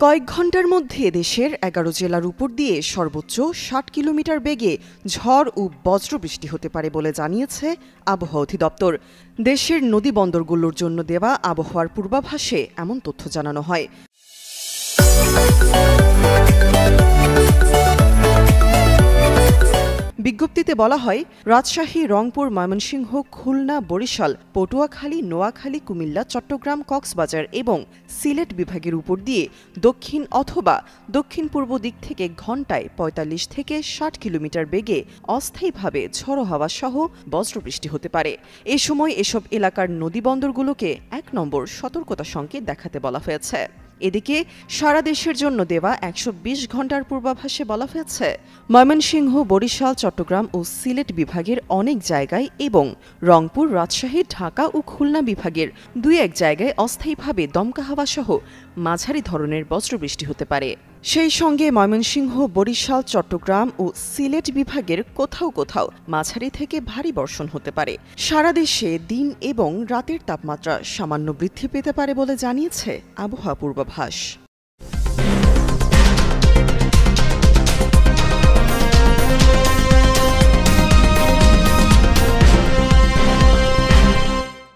কয়েক ঘণ্টার মধ্যে দেশের ১১ জেলার উপর দিয়ে সর্বোচ্চ ৬০ কিলোমিটার বেগে ঝড় ও বজ্রবৃষ্টি হতে পারে বলে জানিয়েছে আবহাওয়া অধিদপ্তর। দেশের নদী বন্দরগুলোর জন্য দেওয়া আবহাওয়ার পূর্বাভাসে এমন তথ্য জানানো হয়। বিজ্ঞপ্তিতে বলা হয়, রাজশাহী, রংপুর, ময়মনসিংহ, খুলনা, বরিশাল, পটুয়াখালী, নোয়াখালী, কুমিল্লা, চট্টগ্রাম, কক্সবাজার এবং সিলেট বিভাগের উপর দিয়ে দক্ষিণ অথবা দক্ষিণ পূর্ব দিক থেকে ঘণ্টায় ৪৫ থেকে ৬০ কিলোমিটার বেগে অস্থায়ীভাবে ঝড়ো হাওয়া সহ বজ্রবৃষ্টি হতে পারে। এ সময় এসব এলাকার নদীবন্দরগুলোকে ১ নম্বর সতর্কতা সংকেত দেখাতে বলা হয়েছে। এদিকে সারা দেশের জন্য দেওয়া ১২০ ঘণ্টার পূর্বাভাসে বলা হয়েছে, ময়মনসিংহ, বরিশাল, চট্টগ্রাম ও সিলেট বিভাগের অনেক জায়গায় এবং রংপুর, রাজশাহী, ঢাকা ও খুলনা বিভাগের ২-১ জায়গায় অস্থায়ীভাবে দমকা হাওয়া সহ মাঝারি ধরনের বজ্রবৃষ্টি হতে পারে। সেই সঙ্গে ময়মনসিংহ, বরিশাল, চট্টগ্রাম ও সিলেট বিভাগের কোথাও কোথাও মাঝারি থেকে ভারী বর্ষণ হতে পারে। সারা দেশে দিন এবং রাতের তাপমাত্রা সামান্য বৃদ্ধি পেতে পারে বলে জানিয়েছে আবহাওয়া পূর্বাভাস।